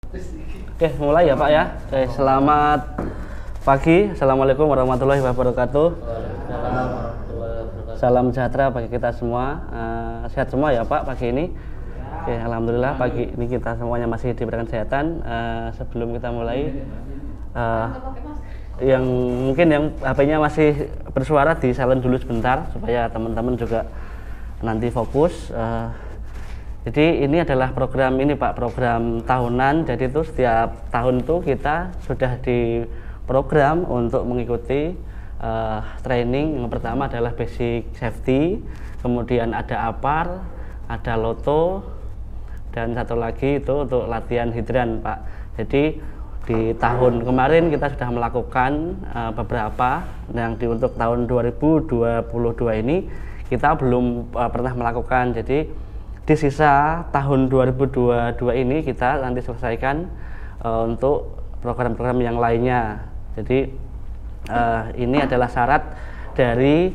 Oke, mulai ya Pak ya. Oke, selamat pagi. Assalamualaikum warahmatullahi wabarakatuh. Salam sejahtera bagi kita semua. Sehat semua ya Pak pagi ini. Oke, alhamdulillah pagi ini kita semuanya masih diberikan kesehatan. Sebelum kita mulai, yang mungkin yang HP-nya masih bersuara di silent dulu sebentar supaya teman-teman juga nanti fokus. Jadi ini adalah program ini Pak, program tahunan. Jadi itu setiap tahun itu kita sudah diprogram untuk mengikuti training. Yang pertama adalah basic safety, kemudian ada APAR, ada LOTO, dan satu lagi itu untuk latihan hidran Pak. Jadi di tahun kemarin kita sudah melakukan beberapa, yang untuk tahun 2022 ini kita belum pernah melakukan. Jadi di sisa tahun 2022 ini kita nanti selesaikan untuk program-program yang lainnya. Jadi ini adalah syarat dari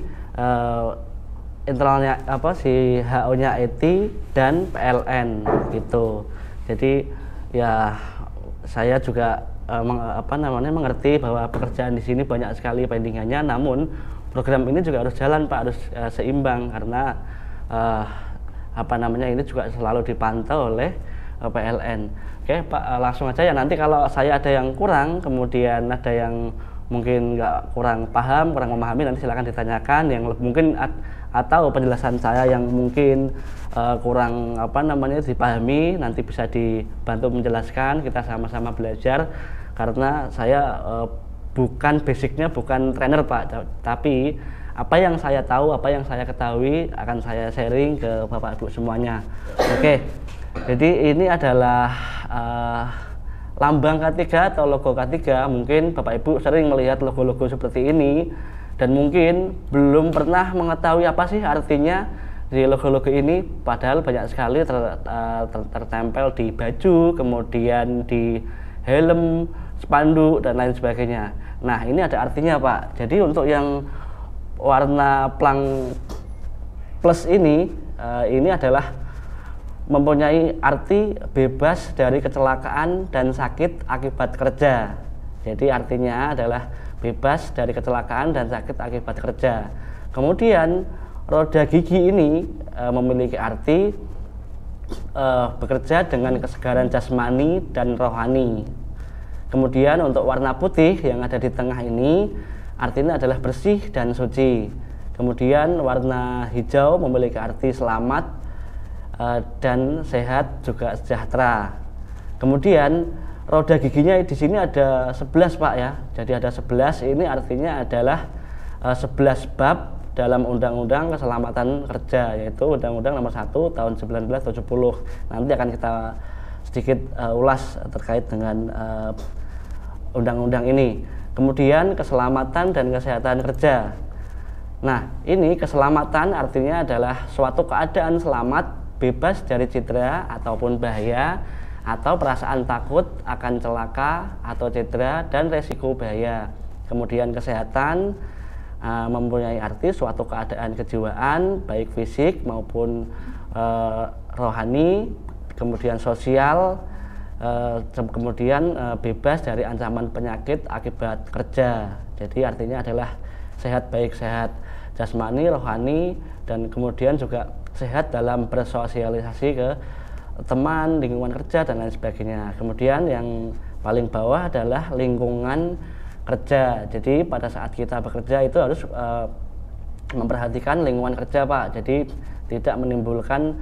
internalnya si HO-nya ETI dan PLN gitu. Jadi ya saya juga mengerti bahwa pekerjaan di sini banyak sekali pendingannya, namun program ini juga harus jalan Pak, harus seimbang karena ini juga selalu dipantau oleh PLN. Oke Pak, langsung aja ya. Nanti kalau saya ada yang kurang, kemudian ada yang mungkin kurang paham, kurang memahami, nanti silakan ditanyakan. Yang mungkin atau penjelasan saya yang mungkin kurang dipahami, nanti bisa dibantu menjelaskan. Kita sama-sama belajar karena saya bukan basicnya bukan trainer Pak, tapi apa yang saya tahu, apa yang saya ketahui akan saya sharing ke Bapak Ibu semuanya. Oke, jadi ini adalah lambang K3 atau logo K3. Mungkin Bapak Ibu sering melihat logo-logo seperti ini dan mungkin belum pernah mengetahui apa sih artinya di logo-logo ini, padahal banyak sekali tertempel di baju, kemudian di helm, spanduk, dan lain sebagainya. Nah, ini ada artinya Pak. Jadi untuk yang warna plang plus ini adalah mempunyai arti bebas dari kecelakaan dan sakit akibat kerja. Jadi artinya adalah bebas dari kecelakaan dan sakit akibat kerja. Kemudian roda gigi ini memiliki arti bekerja dengan kesegaran jasmani dan rohani. Kemudian untuk warna putih yang ada di tengah ini artinya adalah bersih dan suci. Kemudian warna hijau memiliki arti selamat dan sehat juga sejahtera. Kemudian roda giginya di sini ada 11 Pak ya. Jadi ada 11, ini artinya adalah 11 bab dalam Undang-Undang Keselamatan Kerja, yaitu Undang-Undang Nomor 1 Tahun 1970. Nanti akan kita sedikit ulas terkait dengan undang-undang ini. Kemudian keselamatan dan kesehatan kerja. Nah, ini keselamatan artinya adalah suatu keadaan selamat, bebas dari cedera ataupun bahaya, atau perasaan takut akan celaka atau cedera dan resiko bahaya. Kemudian kesehatan mempunyai arti suatu keadaan kejiwaan, baik fisik maupun rohani, kemudian sosial, kemudian bebas dari ancaman penyakit akibat kerja. Jadi artinya adalah sehat, baik sehat jasmani, rohani, dan kemudian juga sehat dalam bersosialisasi ke teman, lingkungan kerja, dan lain sebagainya. Kemudian yang paling bawah adalah lingkungan kerja. Jadi pada saat kita bekerja itu harus memperhatikan lingkungan kerja Pak. Jadi tidak menimbulkan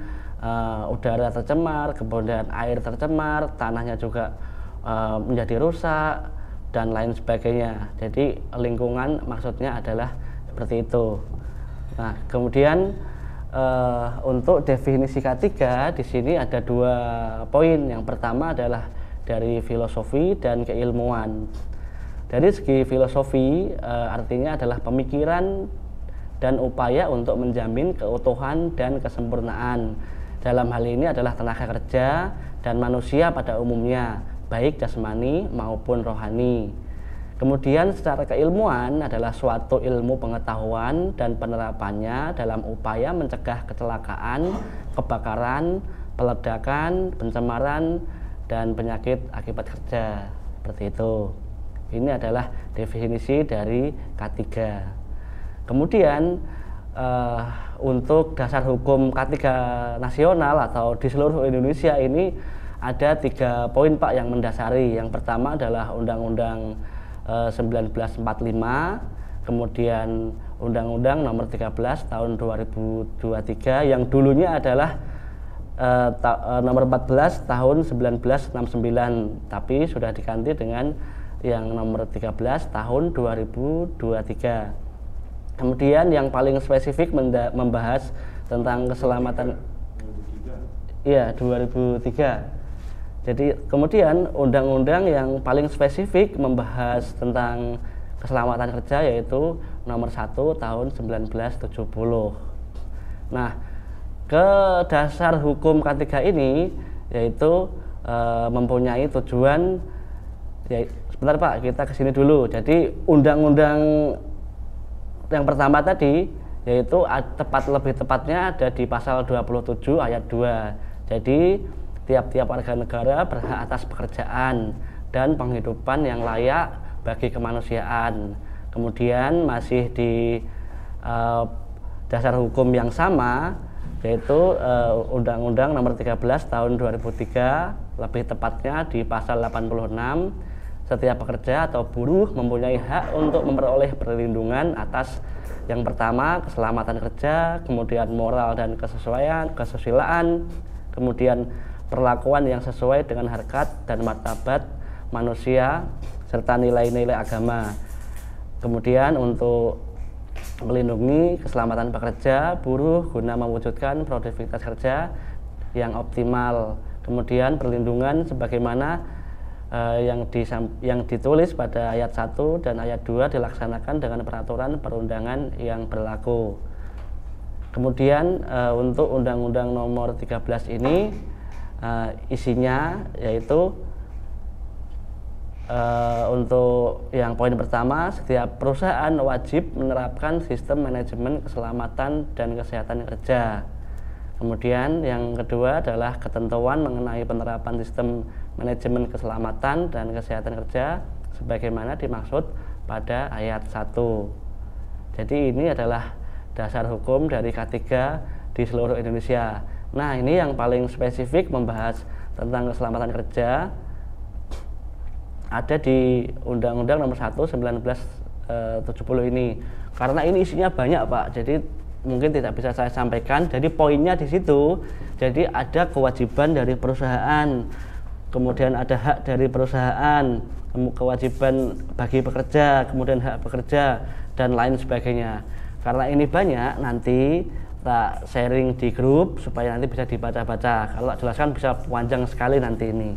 udara tercemar, kemudian air tercemar, tanahnya juga menjadi rusak, dan lain sebagainya. Jadi lingkungan maksudnya adalah seperti itu. Nah, kemudian untuk definisi K3 di sini ada 2 poin. Yang pertama adalah dari filosofi dan keilmuan. Dari segi filosofi artinya adalah pemikiran dan upaya untuk menjamin keutuhan dan kesempurnaan. Dalam hal ini adalah tenaga kerja dan manusia pada umumnya, baik jasmani maupun rohani. Kemudian secara keilmuan adalah suatu ilmu pengetahuan dan penerapannya dalam upaya mencegah kecelakaan, kebakaran, peledakan, pencemaran, dan penyakit akibat kerja. Seperti itu. Ini adalah definisi dari K3. Kemudian untuk dasar hukum K3 nasional atau di seluruh Indonesia ini ada 3 poin Pak yang mendasari. Yang pertama adalah Undang-Undang 1945, kemudian Undang-Undang Nomor 13 Tahun 2023 yang dulunya adalah Nomor 14 Tahun 1969, tapi sudah diganti dengan yang Nomor 13 Tahun 2023. Kemudian yang paling spesifik membahas tentang keselamatan 2003. Iya, 2003. Jadi kemudian undang-undang yang paling spesifik membahas tentang keselamatan kerja yaitu Nomor 1 Tahun 1970. Nah, ke dasar hukum K3 ini yaitu mempunyai tujuan ya, sebentar Pak, kita ke sini dulu. Jadi undang-undang yang pertama tadi yaitu lebih tepatnya ada di pasal 27 ayat 2. Jadi tiap-tiap warga negara berhak atas pekerjaan dan penghidupan yang layak bagi kemanusiaan. Kemudian masih di dasar hukum yang sama yaitu Undang-Undang Nomor 13 Tahun 2003, lebih tepatnya di pasal 86, setiap pekerja atau buruh mempunyai hak untuk memperoleh perlindungan atas yang pertama keselamatan kerja, kemudian moral dan kesusilaan, kemudian perlakuan yang sesuai dengan harkat dan martabat manusia serta nilai-nilai agama. Kemudian untuk melindungi keselamatan pekerja, buruh guna mewujudkan produktivitas kerja yang optimal. Kemudian perlindungan sebagaimana yang ditulis pada ayat 1 dan ayat 2 dilaksanakan dengan peraturan perundangan yang berlaku. Kemudian untuk Undang-Undang Nomor 13 ini isinya yaitu untuk yang poin pertama, setiap perusahaan wajib menerapkan sistem manajemen keselamatan dan kesehatan kerja. Kemudian yang kedua adalah ketentuan mengenai penerapan sistem manajemen keselamatan dan kesehatan kerja sebagaimana dimaksud pada ayat 1. Jadi ini adalah dasar hukum dari K3 di seluruh Indonesia. Nah, ini yang paling spesifik membahas tentang keselamatan kerja ada di Undang-Undang Nomor 1 1970 ini. Karena ini isinya banyak Pak, jadi mungkin tidak bisa saya sampaikan. Jadi poinnya di situ. Jadi ada kewajiban dari perusahaan, kemudian ada hak dari perusahaan, kewajiban bagi pekerja, kemudian hak pekerja dan lain sebagainya. Karena ini banyak, nanti tak sharing di grup supaya nanti bisa dibaca-baca. Kalau jelaskan bisa panjang sekali nanti ini.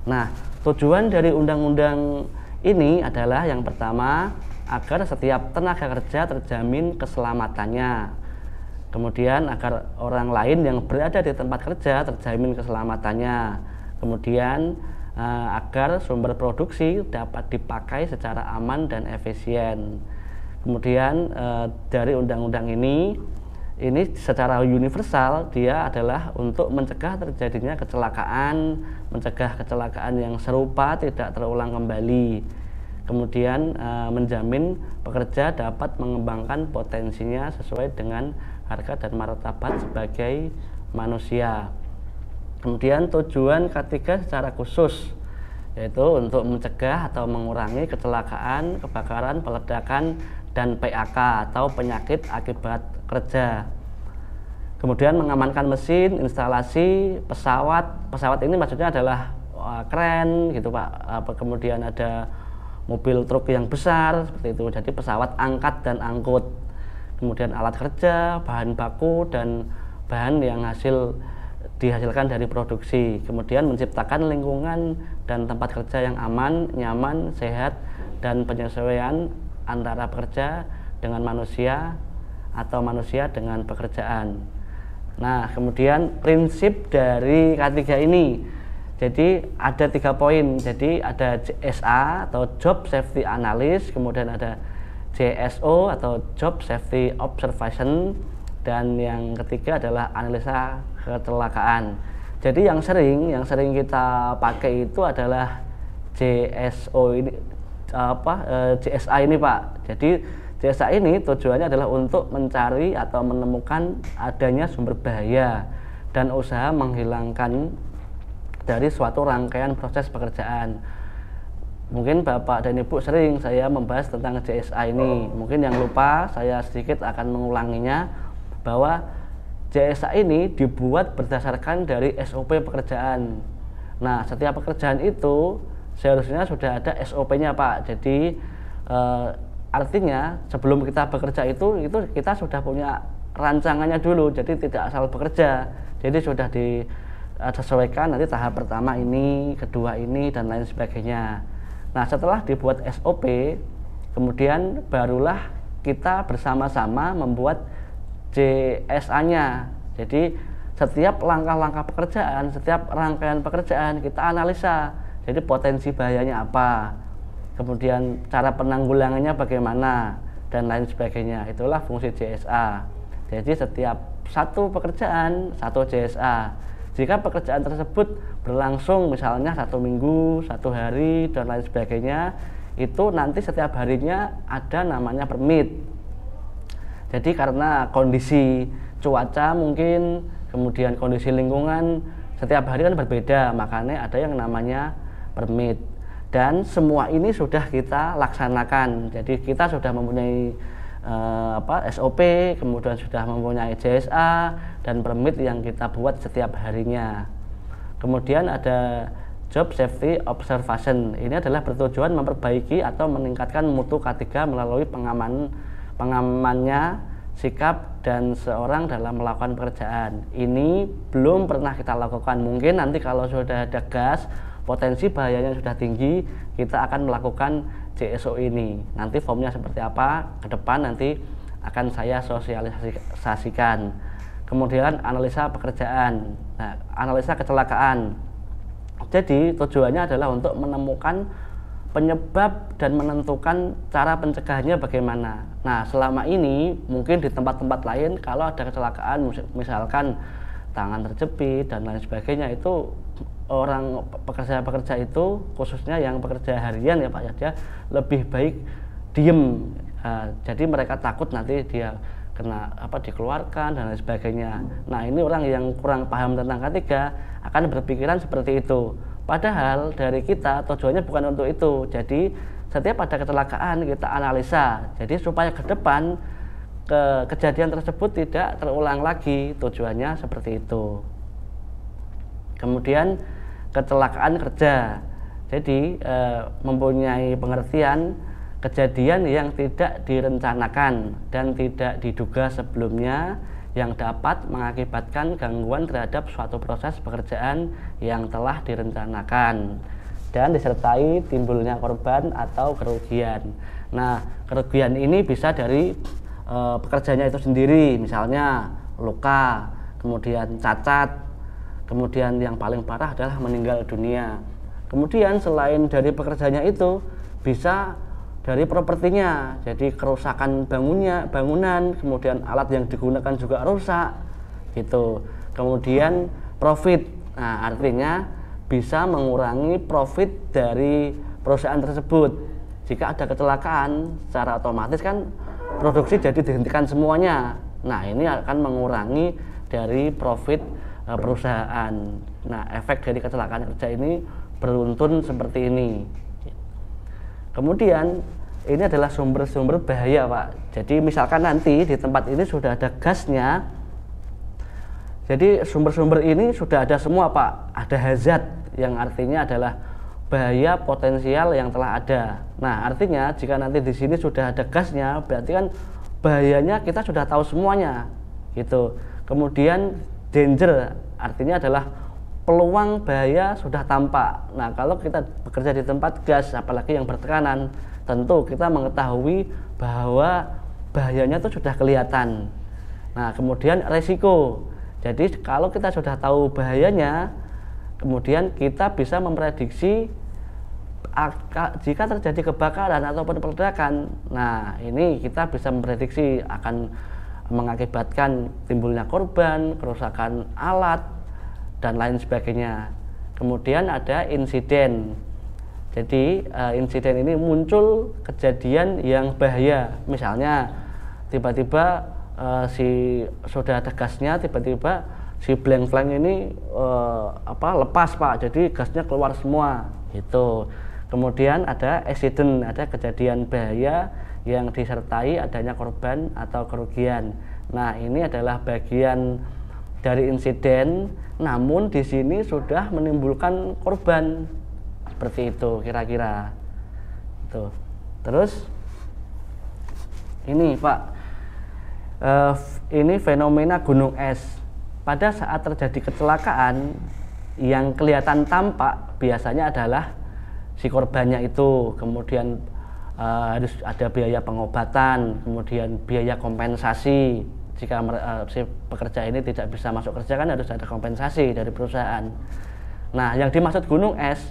Nah, tujuan dari undang-undang ini adalah yang pertama agar setiap tenaga kerja terjamin keselamatannya. Kemudian agar orang lain yang berada di tempat kerja terjamin keselamatannya. Kemudian agar sumber produksi dapat dipakai secara aman dan efisien. Kemudian dari undang-undang ini secara universal dia adalah untuk mencegah terjadinya kecelakaan, mencegah kecelakaan yang serupa tidak terulang kembali. Kemudian menjamin pekerja dapat mengembangkan potensinya sesuai dengan harkat dan martabat sebagai manusia. Kemudian tujuan K3 secara khusus yaitu untuk mencegah atau mengurangi kecelakaan, kebakaran, peledakan, dan PAK atau penyakit akibat kerja. Kemudian mengamankan mesin, instalasi, pesawat ini maksudnya adalah kren gitu Pak. Kemudian ada mobil truk yang besar seperti itu. Jadi pesawat angkat dan angkut. Kemudian alat kerja, bahan baku dan bahan yang dihasilkan dari produksi. Kemudian menciptakan lingkungan dan tempat kerja yang aman, nyaman, sehat dan penyesuaian antara pekerja dengan manusia atau manusia dengan pekerjaan. Nah, kemudian prinsip dari K3 ini, jadi ada 3 poin. Jadi ada JSA atau Job Safety Analyst, kemudian ada JSO atau Job Safety Observation, dan yang ketiga adalah analisa kecelakaan. Jadi yang sering kita pakai itu adalah JSO ini JSA ini Pak. Jadi JSA ini tujuannya adalah untuk mencari atau menemukan adanya sumber bahaya dan usaha menghilangkan dari suatu rangkaian proses pekerjaan. Mungkin Bapak dan Ibu sering saya membahas tentang JSA ini. Mungkin yang lupa, saya sedikit akan mengulanginya, bahwa JSA ini dibuat berdasarkan dari SOP pekerjaan. Nah, setiap pekerjaan itu seharusnya sudah ada SOP-nya Pak. Jadi artinya sebelum kita bekerja itu kita sudah punya rancangannya dulu. Jadi tidak asal bekerja. Jadi sudah disesuaikan nanti tahap pertama ini, kedua ini, dan lain sebagainya. Nah, setelah dibuat SOP, kemudian barulah kita bersama-sama membuat JSA-nya. Jadi setiap langkah-langkah pekerjaan, setiap rangkaian pekerjaan kita analisa. Jadi potensi bahayanya apa, kemudian cara penanggulangannya bagaimana, dan lain sebagainya. Itulah fungsi JSA. Jadi setiap satu pekerjaan, satu JSA. Jika pekerjaan tersebut berlangsung misalnya 1 minggu, 1 hari, dan lain sebagainya, itu nanti setiap harinya ada namanya permit. Jadi karena kondisi cuaca mungkin, kemudian kondisi lingkungan setiap hari kan berbeda, makanya ada yang namanya permit. Dan semua ini sudah kita laksanakan. Jadi kita sudah mempunyai SOP, kemudian sudah mempunyai JSA dan permit yang kita buat setiap harinya. Kemudian ada Job Safety Observation. Ini adalah bertujuan memperbaiki atau meningkatkan mutu K3 melalui pengamannya sikap dan seorang dalam melakukan pekerjaan. Ini belum pernah kita lakukan. Mungkin nanti kalau sudah ada gas, potensi bahayanya sudah tinggi, kita akan melakukan JSO ini. Nanti formnya seperti apa ke depan nanti akan saya sosialisasikan. Kemudian analisa pekerjaan. Nah, analisa kecelakaan. Jadi tujuannya adalah untuk menemukan penyebab dan menentukan cara pencegahannya bagaimana. Nah, selama ini mungkin di tempat-tempat lain kalau ada kecelakaan, misalkan tangan terjepit dan lain sebagainya, itu orang pekerja itu, khususnya yang pekerja harian ya Pak ya, dia lebih baik diem. Jadi mereka takut nanti dia kena dikeluarkan dan lain sebagainya. Nah, ini orang yang kurang paham tentang K3 akan berpikiran seperti itu. Padahal dari kita tujuannya bukan untuk itu. Jadi setiap ada kecelakaan kita analisa. Jadi supaya ke depan kejadian tersebut tidak terulang lagi. Tujuannya seperti itu. Kemudian kecelakaan kerja. Jadi mempunyai pengertian kejadian yang tidak direncanakan dan tidak diduga sebelumnya yang dapat mengakibatkan gangguan terhadap suatu proses pekerjaan yang telah direncanakan dan disertai timbulnya korban atau kerugian. Nah, kerugian ini bisa dari pekerjanya itu sendiri, misalnya luka, kemudian cacat, kemudian yang paling parah adalah meninggal dunia. Kemudian selain dari pekerjanya itu bisa dari propertinya, jadi kerusakan bangunan, kemudian alat yang digunakan juga rusak, gitu. Kemudian profit, nah artinya bisa mengurangi profit dari perusahaan tersebut. Jika ada kecelakaan, secara otomatis kan produksi jadi dihentikan semuanya. Nah, ini akan mengurangi dari profit perusahaan. Nah, efek dari kecelakaan kerja ini beruntun seperti ini. Kemudian ini adalah sumber-sumber bahaya Pak. Jadi misalkan nanti di tempat ini sudah ada gasnya, jadi sumber-sumber ini sudah ada semua Pak. Ada hazard yang artinya adalah bahaya potensial yang telah ada. Nah, artinya jika nanti di sini sudah ada gasnya, berarti kan bahayanya kita sudah tahu semuanya, gitu. Kemudian danger artinya adalah peluang bahaya sudah tampak. Nah, kalau kita bekerja di tempat gas, apalagi yang bertekanan, tentu kita mengetahui bahwa bahayanya itu sudah kelihatan. Nah, kemudian resiko. Jadi kalau kita sudah tahu bahayanya, kemudian kita bisa memprediksi jika terjadi kebakaran ataupun peledakan. Nah, ini kita bisa memprediksi akan mengakibatkan timbulnya korban, kerusakan alat, dan lain sebagainya. Kemudian ada insiden. Jadi insiden ini muncul kejadian yang bahaya. Misalnya tiba-tiba sudah ada gasnya, tiba-tiba si blank ini lepas Pak, jadi gasnya keluar semua itu. Kemudian ada accident, ada kejadian bahaya yang disertai adanya korban atau kerugian. Nah, ini adalah bagian dari insiden, namun di sini sudah menimbulkan korban, seperti itu kira-kira. Itu. Terus ini Pak, ini fenomena gunung es. Pada saat terjadi kecelakaan, yang kelihatan tampak biasanya adalah si korbannya itu, kemudian harus ada biaya pengobatan, kemudian biaya kompensasi. Jika si pekerja ini tidak bisa masuk kerja kan harus ada kompensasi dari perusahaan. Nah, yang dimaksud gunung es,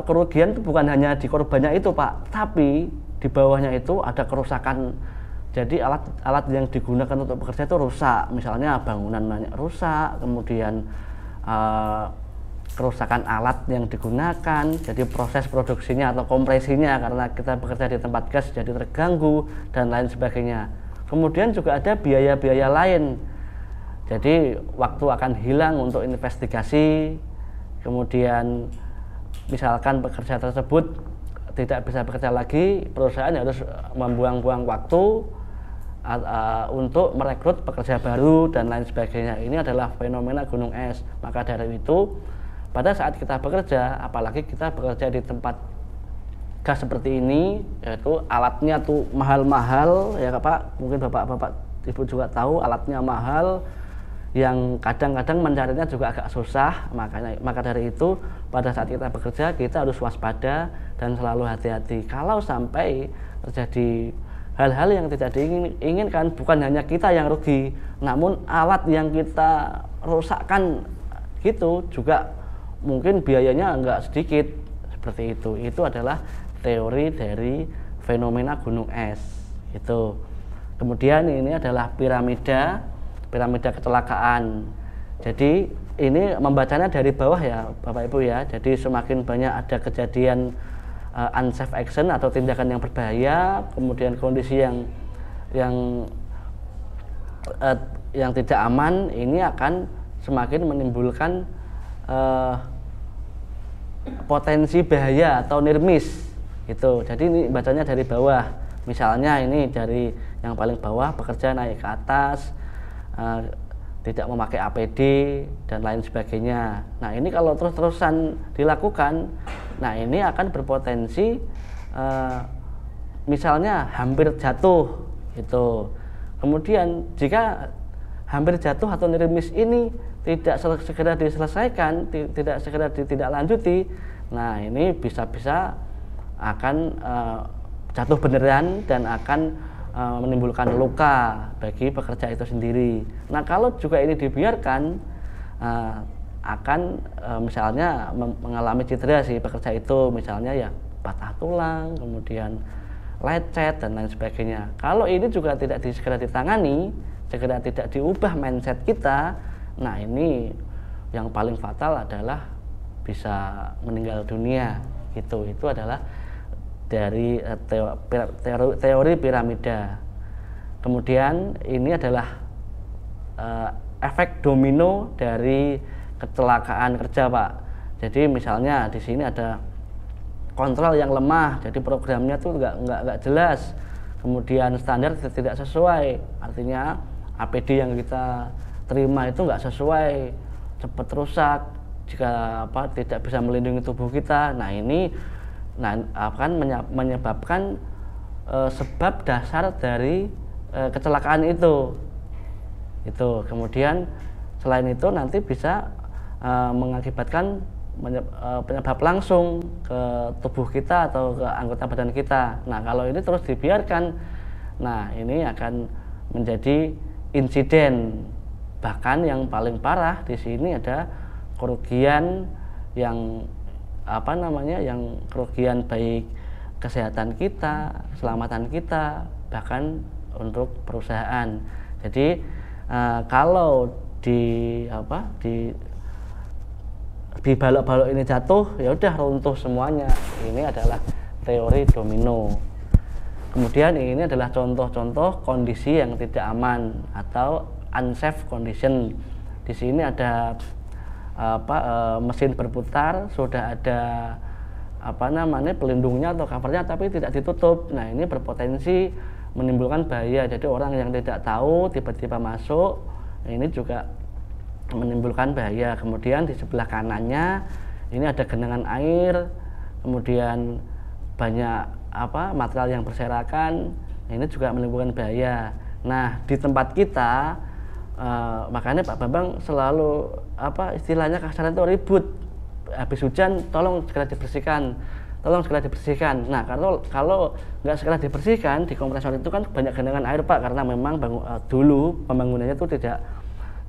kerugian itu bukan hanya di korbannya itu Pak, tapi di bawahnya itu ada kerusakan. Jadi alat yang digunakan untuk bekerja itu rusak, misalnya bangunan banyak rusak, kemudian kerusakan alat yang digunakan, jadi proses produksinya atau kompresinya karena kita bekerja di tempat gas jadi terganggu dan lain sebagainya. Kemudian juga ada biaya-biaya lain, jadi waktu akan hilang untuk investigasi, kemudian misalkan pekerja tersebut tidak bisa bekerja lagi, perusahaan harus membuang-buang waktu untuk merekrut pekerja baru dan lain sebagainya. Ini adalah fenomena gunung es. Maka dari itu, pada saat kita bekerja, apalagi kita bekerja di tempat gas seperti ini, yaitu alatnya tuh mahal-mahal ya Pak, mungkin Bapak Ibu juga tahu alatnya mahal, yang kadang-kadang mencarinya juga agak susah. Maka dari itu, pada saat kita bekerja kita harus waspada dan selalu hati-hati. Kalau sampai terjadi hal-hal yang tidak diinginkan, bukan hanya kita yang rugi, namun alat yang kita rusakkan gitu juga mungkin biayanya enggak sedikit, seperti itu. Itu adalah teori dari fenomena gunung es itu. Kemudian ini adalah piramida kecelakaan. Jadi ini membacanya dari bawah ya Bapak Ibu ya. Jadi semakin banyak ada kejadian unsafe action atau tindakan yang berbahaya, kemudian kondisi yang tidak aman, ini akan semakin menimbulkan potensi bahaya atau nirmis gitu. Jadi ini bacanya dari bawah. Misalnya ini dari yang paling bawah, pekerja naik ke atas, tidak memakai APD dan lain sebagainya. Nah, ini kalau terus-terusan dilakukan, nah ini akan berpotensi misalnya hampir jatuh gitu. Kemudian jika hampir jatuh atau nirmis ini tidak segera diselesaikan, tidak segera ditindaklanjuti, nah ini bisa-bisa akan jatuh beneran dan akan menimbulkan luka bagi pekerja itu sendiri. Nah, kalau juga ini dibiarkan, akan misalnya mengalami cedera si pekerja itu, misalnya ya patah tulang, kemudian lecet dan lain sebagainya. Kalau ini juga tidak segera ditangani, segera tidak diubah mindset kita, nah ini yang paling fatal adalah bisa meninggal dunia gitu. Itu adalah dari teori piramida. Kemudian ini adalah efek domino dari kecelakaan kerja Pak. Jadi misalnya di sini ada kontrol yang lemah, jadi programnya tuh nggak jelas, kemudian standar tidak sesuai, artinya APD yang kita terima itu nggak sesuai, cepat rusak jika tidak bisa melindungi tubuh kita. Nah ini akan menyebabkan sebab dasar dari kecelakaan itu. Kemudian selain itu nanti bisa mengakibatkan penyebab langsung ke tubuh kita atau ke anggota badan kita. Nah, kalau ini terus dibiarkan, nah ini akan menjadi insiden. Bahkan yang paling parah di sini ada kerugian yang yang kerugian baik kesehatan kita, keselamatan kita, bahkan untuk perusahaan. Jadi kalau di balok-balok ini jatuh, ya udah runtuh semuanya. Ini adalah teori domino. Kemudian ini adalah contoh-contoh kondisi yang tidak aman atau unsafe condition. Di sini ada mesin berputar, sudah ada pelindungnya atau covernya tapi tidak ditutup. Nah, ini berpotensi menimbulkan bahaya. Jadi orang yang tidak tahu tiba-tiba masuk, ini juga menimbulkan bahaya. Kemudian di sebelah kanannya ini ada genangan air, kemudian banyak material yang berserakan, ini juga menimbulkan bahaya. Nah, di tempat kita makanya Pak Bambang selalu istilahnya kasarnya itu ribut, habis hujan tolong segera dibersihkan. Nah, kalau nggak segera dibersihkan, di kompresor itu kan banyak genangan air Pak, karena memang dulu pembangunannya itu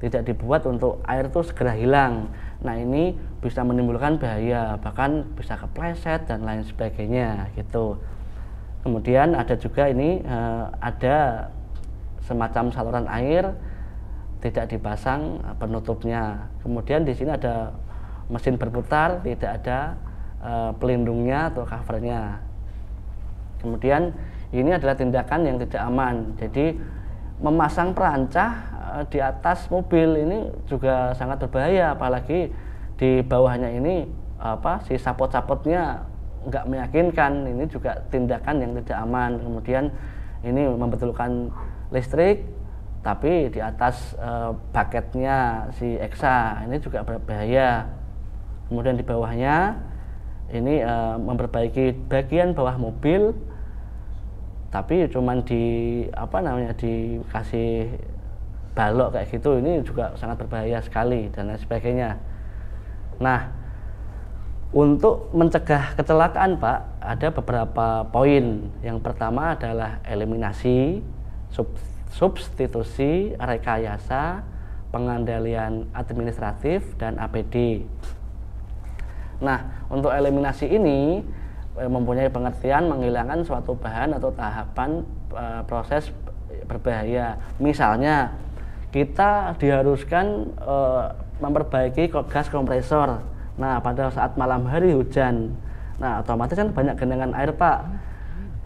tidak dibuat untuk air itu segera hilang. Nah, ini bisa menimbulkan bahaya, bahkan bisa kepleset dan lain sebagainya gitu. Kemudian ada juga ini ada semacam saluran air tidak dipasang penutupnya. Kemudian di sini ada mesin berputar, tidak ada pelindungnya atau covernya. Kemudian ini adalah tindakan yang tidak aman. Jadi memasang perancah di atas mobil ini juga sangat berbahaya, apalagi di bawahnya ini si sapot-sapotnya nggak meyakinkan. Ini juga tindakan yang tidak aman. Kemudian ini membetulkan listrik tapi di atas baketnya si Exa, ini juga berbahaya. Kemudian di bawahnya ini memperbaiki bagian bawah mobil tapi cuman dikasih balok kayak gitu, ini juga sangat berbahaya sekali dan lain sebagainya. Nah, untuk mencegah kecelakaan Pak, ada beberapa poin. Yang pertama adalah eliminasi, substitusi, rekayasa, pengendalian administratif, dan APD. Nah, untuk eliminasi ini mempunyai pengertian menghilangkan suatu bahan atau tahapan proses berbahaya. Misalnya kita diharuskan memperbaiki gas kompresor. Nah, pada saat malam hari hujan, nah otomatis kan banyak genangan air Pak.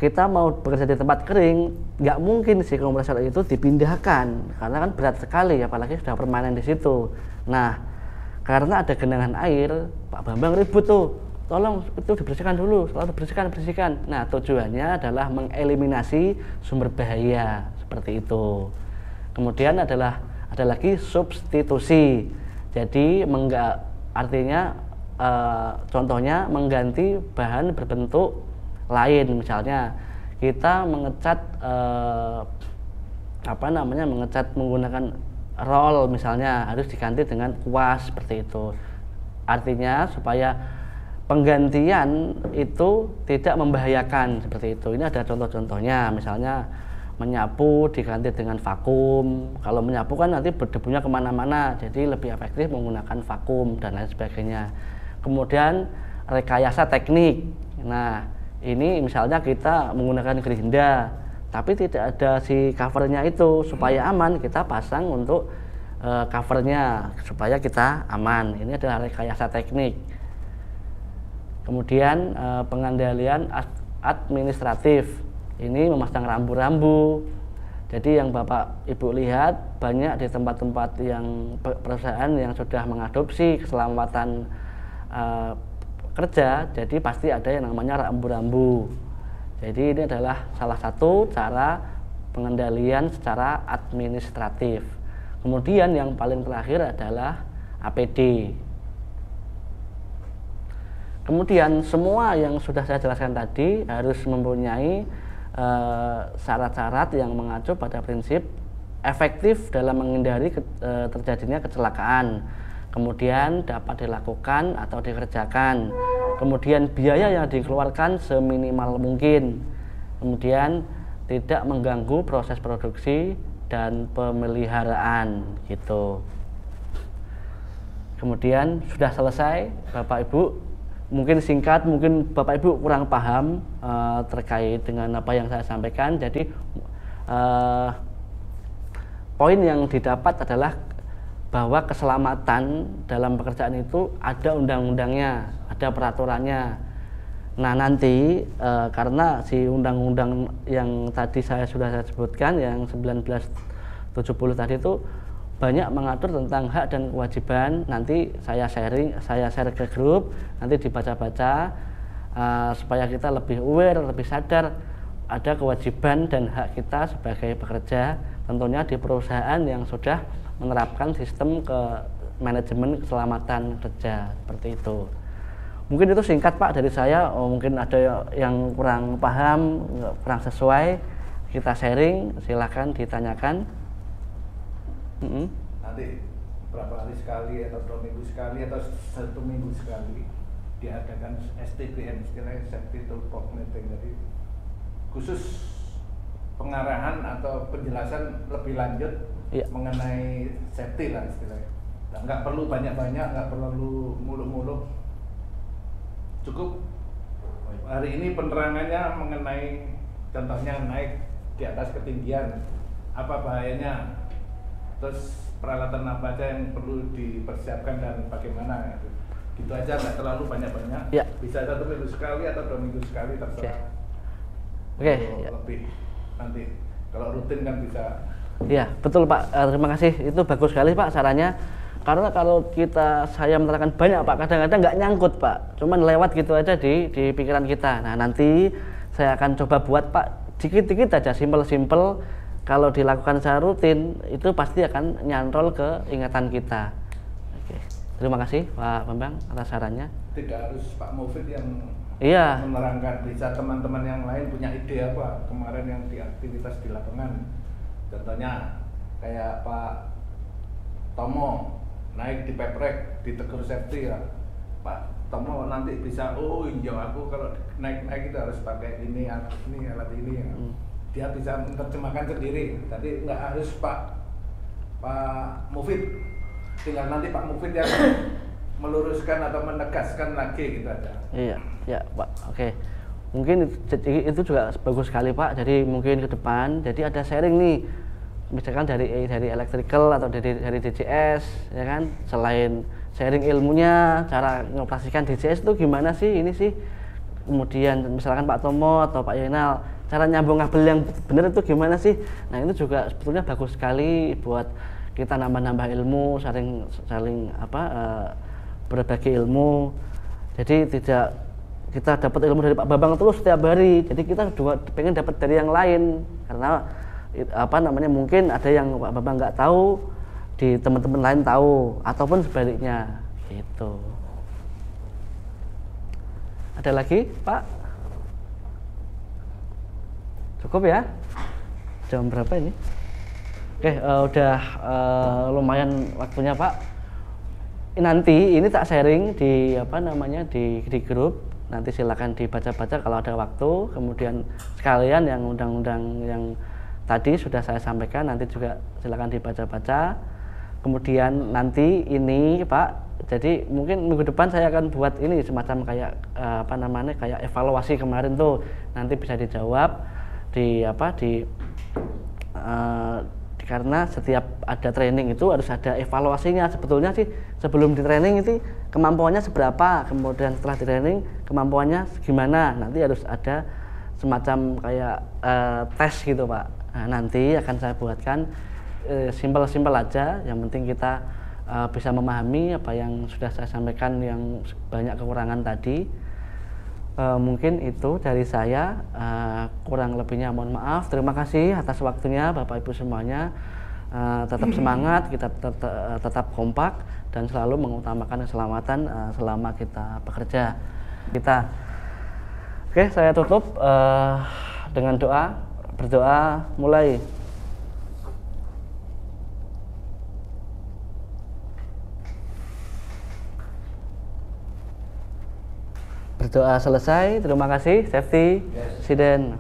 Kita mau bekerja di tempat kering, nggak mungkin si kompresor itu dipindahkan karena kan berat sekali, apalagi sudah permanen di situ. Nah, karena ada genangan air, Pak Bambang ribut tuh, tolong itu dibersihkan dulu, selalu bersihkan. Nah, tujuannya adalah mengeliminasi sumber bahaya seperti itu. Kemudian ada lagi substitusi. Jadi artinya contohnya mengganti bahan berbentuk lain. Misalnya kita mengecat mengecat menggunakan roll, misalnya harus diganti dengan kuas seperti itu. Artinya supaya penggantian itu tidak membahayakan seperti itu. Ini ada contoh-contohnya, misalnya menyapu diganti dengan vakum. Kalau menyapu kan nanti berdebunya kemana-mana, jadi lebih efektif menggunakan vakum dan lain sebagainya. Kemudian rekayasa teknik. Nah, ini misalnya kita menggunakan gerinda, tapi tidak ada si covernya itu, supaya aman kita pasang untuk covernya supaya kita aman. Ini adalah rekayasa teknik. Kemudian pengendalian administratif. Ini memasang rambu-rambu. Jadi yang Bapak Ibu lihat banyak di tempat-tempat yang perusahaan yang sudah mengadopsi keselamatan kerja, jadi pasti ada yang namanya rambu-rambu. Jadi ini adalah salah satu cara pengendalian secara administratif. Kemudian yang paling terakhir adalah APD. Kemudian semua yang sudah saya jelaskan tadi harus mempunyai syarat-syarat yang mengacu pada prinsip efektif dalam menghindari terjadinya kecelakaan, kemudian dapat dilakukan atau dikerjakan, kemudian biaya yang dikeluarkan seminimal mungkin, kemudian tidak mengganggu proses produksi dan pemeliharaan gitu. Kemudian sudah selesai Bapak Ibu. Mungkin singkat, mungkin Bapak Ibu kurang paham terkait dengan apa yang saya sampaikan. Jadi poin yang didapat adalah bahwa keselamatan dalam pekerjaan itu ada undang-undangnya, ada peraturannya. Nah nanti karena si undang-undang yang tadi saya sebutkan yang 1970 tadi itu banyak mengatur tentang hak dan kewajiban. Nanti saya share ke grup, nanti dibaca-baca supaya kita lebih aware, lebih sadar ada kewajiban dan hak kita sebagai pekerja, tentunya di perusahaan yang sudah menerapkan sistem manajemen keselamatan kerja seperti itu. Mungkin itu singkat Pak dari saya. Mungkin ada yang kurang paham, kurang sesuai, kita sharing, silahkan ditanyakan. Nanti berapa hari sekali atau 2 minggu sekali atau 1 minggu sekali diadakan STPM, istilahnya Safety Toolbox Meeting. Jadi khusus pengarahan atau penjelasan lebih lanjut mengenai safety lah istilahnya. Nggak perlu banyak-banyak, nggak perlu muluk-muluk. Cukup hari ini penerangannya mengenai contohnya naik di atas ketinggian, apa bahayanya, terus peralatan apa aja yang perlu dipersiapkan dan bagaimana. Gitu aja, nggak terlalu banyak-banyak. Bisa 1 minggu sekali atau 2 minggu sekali terserah. Lebih nanti kalau rutin kan bisa. Iya betul Pak, terima kasih, itu bagus sekali Pak sarannya. Karena kalau saya menerangkan banyak Pak, kadang-kadang nggak nyangkut Pak, cuman lewat gitu aja di pikiran kita. Nah nanti saya akan coba buat Pak dikit-dikit aja, simpel-simpel. Kalau dilakukan secara rutin itu pasti akan nyantol ke ingatan kita. Oke. Terima kasih Pak Bambang atas sarannya. Tidak harus Pak Mufid yang menerangkan, bisa teman-teman yang lain punya ide apa kemarin yang di aktivitas di lapangan. Contohnya kayak Pak Tomo naik di peprek, ditegur safety ya. Pak Tomo nanti bisa, oh iya aku kalau naik itu harus pakai ini alat ini ya. Dia bisa menerjemahkan sendiri. Jadi nggak harus Pak Mufid, tinggal nanti Pak Mufid yang meluruskan atau menegaskan lagi gitu aja. Iya, ya Pak. Oke. Mungkin itu juga bagus sekali Pak. Jadi mungkin ke depan, jadi ada sharing nih, misalkan dari electrical atau dari DCS, ya kan. Selain sharing ilmunya, cara mengoperasikan DCS itu gimana sih ini sih. Kemudian misalkan Pak Tomo atau Pak Yenal, cara nyambung kabel yang benar itu gimana sih. Nah itu juga sebetulnya bagus sekali buat kita nambah-nambah ilmu, saling berbagi ilmu. Jadi tidak kita dapat ilmu dari Pak Bambang terus setiap hari, jadi kita juga pengen dapat dari yang lain, karena mungkin ada yang Pak Bambang nggak tahu, di teman-teman lain tahu, ataupun sebaliknya gitu. Ada lagi Pak? Cukup ya? Jam berapa ini? Oke, udah lumayan waktunya Pak. Nanti ini tak sharing di di grup. Nanti silakan dibaca-baca kalau ada waktu. Kemudian sekalian yang undang-undang yang tadi sudah saya sampaikan nanti juga silakan dibaca-baca. Kemudian nanti ini Pak, jadi mungkin minggu depan saya akan buat ini semacam kayak kayak evaluasi kemarin tuh. Nanti bisa dijawab karena setiap ada training itu harus ada evaluasinya. Sebetulnya sih sebelum di training itu kemampuannya seberapa, kemudian setelah di training kemampuannya gimana, nanti harus ada semacam kayak tes gitu Pak. Nah, nanti akan saya buatkan simpel-simpel aja, yang penting kita bisa memahami apa yang sudah saya sampaikan yang banyak kekurangan tadi. Mungkin itu dari saya, kurang lebihnya mohon maaf. Terima kasih atas waktunya Bapak Ibu semuanya. Tetap semangat, kita tetap kompak dan selalu mengutamakan keselamatan selama kita bekerja. Oke, saya tutup dengan berdoa mulai. Berdoa selesai, terima kasih, safety, presiden.